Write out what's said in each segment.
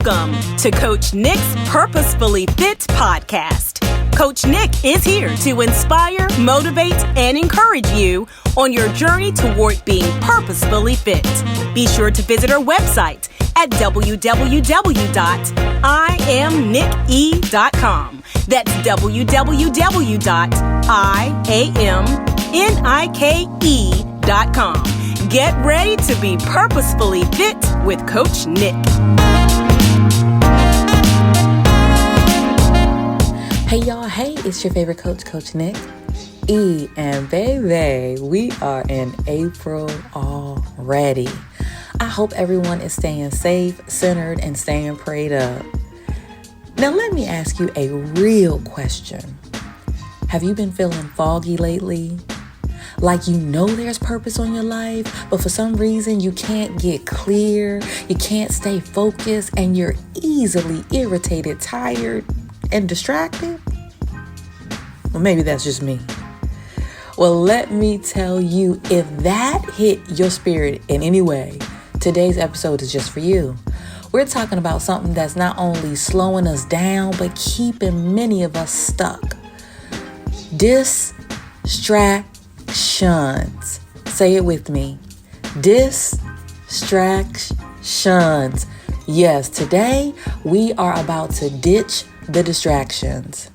Welcome to Coach Nick's Purposefully Fit Podcast. Coach Nick is here to inspire, motivate, and encourage you on your journey toward being purposefully fit. Be sure to visit our website at www.iamnicke.com. That's www.iamnicke.com. Get ready to be purposefully fit with Coach Nick. Hey y'all, hey, it's your favorite coach, Coach Nick. And baby, we are in April already. I hope everyone is staying safe, centered, and staying prayed up. Now let me ask you a real question. Have you been feeling foggy lately? Like you know there's purpose on your life, but for some reason you can't get clear, you can't stay focused, and you're easily irritated, tired, and distracted? Well, maybe that's just me. Well, let me tell you, if that hit your spirit in any way, today's episode is just for you. We're talking about something that's not only slowing us down, but keeping many of us stuck. Distractions. Say it with me. Distractions. Yes, today we are about to ditch the distractions.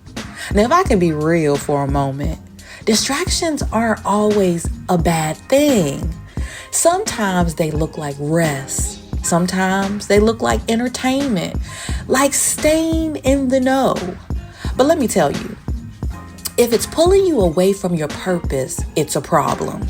Now, if I can be real for a moment, distractions aren't always a bad thing. Sometimes they look like rest. Sometimes they look like entertainment, like staying in the know. But let me tell you, if it's pulling you away from your purpose, it's a problem.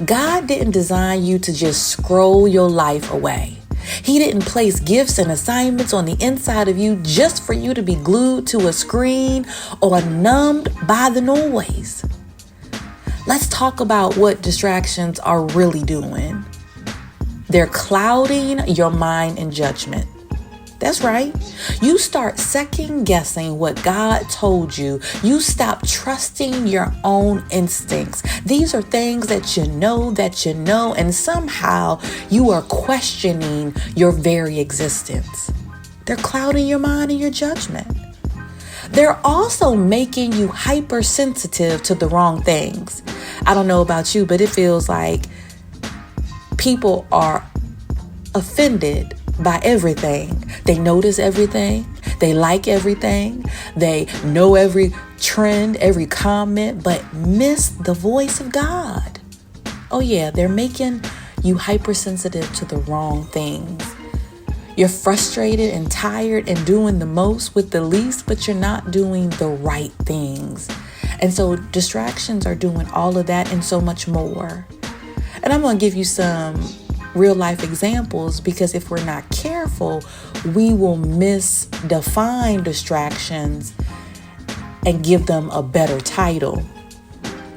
God didn't design you to just scroll your life away. He didn't place gifts and assignments on the inside of you just for you to be glued to a screen or numbed by the noise. Let's talk about what distractions are really doing. They're clouding your mind and judgment. That's right. You start second guessing what God told you. You stop trusting your own instincts. These are things that you know, and somehow you are questioning your very existence. They're clouding your mind and your judgment. They're also making you hypersensitive to the wrong things. I don't know about you, but it feels like people are offended by everything. They notice everything. They like everything. They know every trend, every comment, but miss the voice of God. Oh yeah, they're making you hypersensitive to the wrong things. You're frustrated and tired and doing the most with the least, but you're not doing the right things. And so distractions are doing all of that and so much more. And I'm going to give you some real life examples, because if we're not careful, we will misdefine distractions and give them a better title.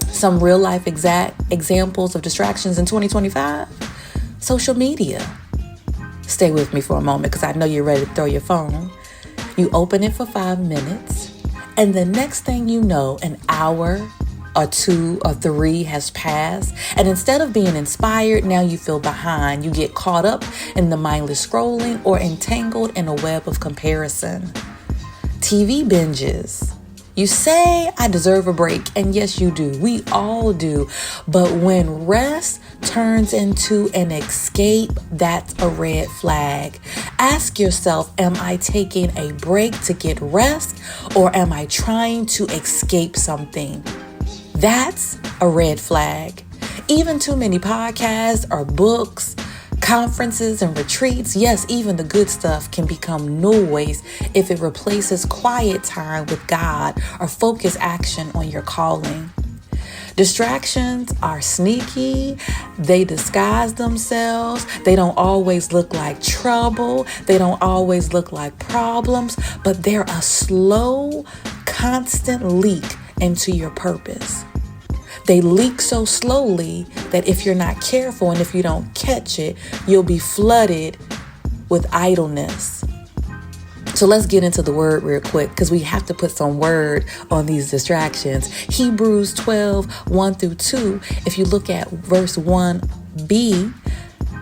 Some real life examples of distractions in 2025, social media. Stay with me for a moment because I know you're ready to throw your phone. You open it for 5 minutes, and the next thing you know, an hour or 2 or 3 has passed. And instead of being inspired, now you feel behind. You get caught up in the mindless scrolling or entangled in a web of comparison. TV binges. You say, I deserve a break. And yes, you do. We all do. But when rest turns into an escape, that's a red flag. Ask yourself, am I taking a break to get rest, or am I trying to escape something? That's a red flag. Even too many podcasts or books, conferences and retreats, yes, even the good stuff can become noise if it replaces quiet time with God or focused action on your calling. Distractions are sneaky. They disguise themselves. They don't always look like trouble. They don't always look like problems, but they're a slow, constant leak into your purpose. They leak so slowly that if you're not careful and if you don't catch it, you'll be flooded with idleness. So let's get into the word real quick, because we have to put some word on these distractions. Hebrews 12, 1-2. If you look at verse 1b,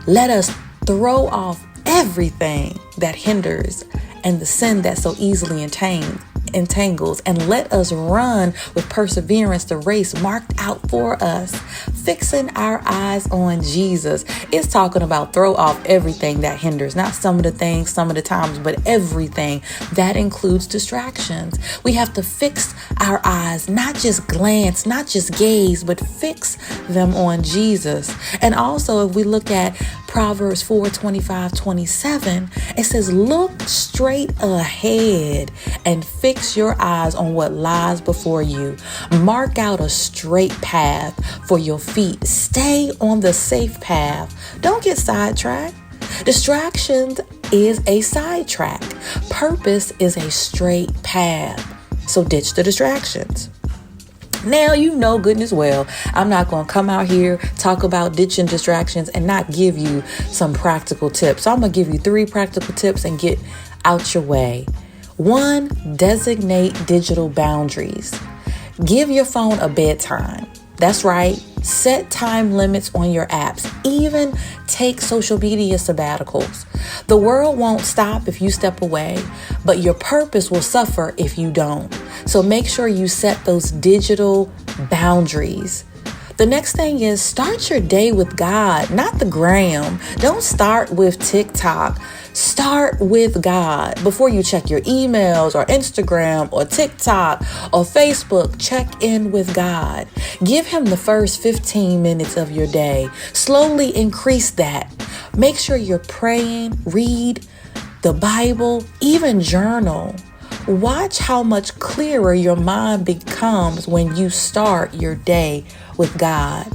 let us throw off everything that hinders and the sin that so easily entangles, and let us run with perseverance the race marked out for us, fixing our eyes on Jesus. It's talking about throw off everything that hinders, not some of the things, some of the times, but everything that includes distractions. We have to fix our eyes, not just glance, not just gaze, but fix them on Jesus. And also, if we look at Proverbs 4:25-27, it says, look straight ahead and fix your eyes on what lies before you. Mark out a straight path for your feet. Stay on the safe path. Don't get sidetracked. Distractions is a sidetrack. Purpose is a straight path. So ditch the distractions. Now, you know goodness well, I'm not going to come out here, talk about ditching distractions and not give you some practical tips. So I'm going to give you 3 practical tips and get out your way. 1, designate digital boundaries. Give your phone a bedtime. That's right. Set time limits on your apps. Even take social media sabbaticals. The world won't stop if you step away, but your purpose will suffer if you don't. So make sure you set those digital boundaries. The next thing is start your day with God, not the gram. Don't start with TikTok. Start with God. Before you check your emails or Instagram or TikTok or Facebook, check in with God. Give him the first 15 minutes of your day. Slowly increase that. Make sure you're praying, read the Bible, even journal. Watch how much clearer your mind becomes when you start your day with God.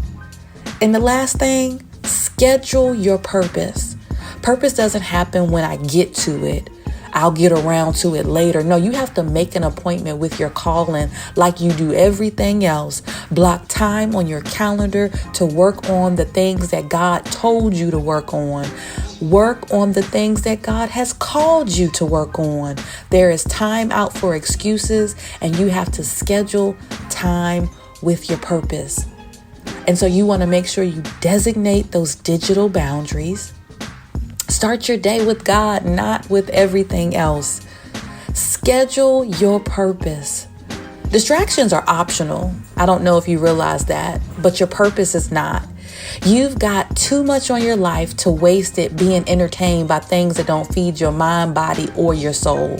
And the last thing, schedule your purpose. Purpose doesn't happen when I get to it. I'll get around to it later. No, you have to make an appointment with your calling like you do everything else. Block time on your calendar to work on the things that God told you to work on. Work on the things that God has called you to work on. There is time out for excuses, and you have to schedule time with your purpose. And so you want to make sure you designate those digital boundaries. Start your day with God, not with everything else. Schedule your purpose. Distractions are optional. I don't know if you realize that, but your purpose is not. You've got too much on your life to waste it being entertained by things that don't feed your mind, body, or your soul.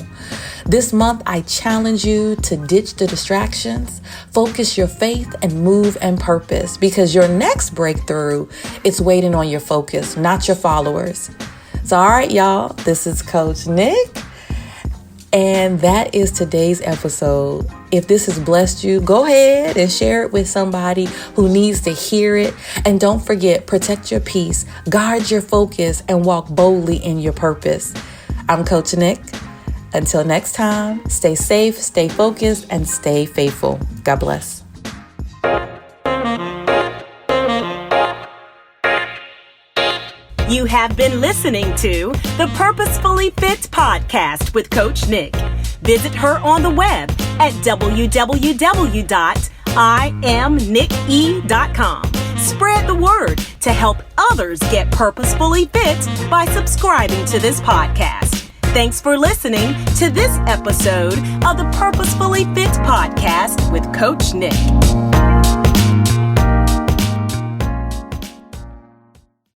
This month, I challenge you to ditch the distractions, focus your faith, and move in purpose, because your next breakthrough is waiting on your focus, not your followers. So, all right, y'all, this is Coach Nick, and that is today's episode. If this has blessed you, go ahead and share it with somebody who needs to hear it. And don't forget, protect your peace, guard your focus, and walk boldly in your purpose. I'm Coach Nick. Until next time, stay safe, stay focused, and stay faithful. God bless. You have been listening to the Purposefully Fit Podcast with Coach Nick. Visit her on the web at www.IamNickE.com. Spread the word to help others get purposefully fit by subscribing to this podcast. Thanks for listening to this episode of the Purposefully Fit Podcast with Coach Nick.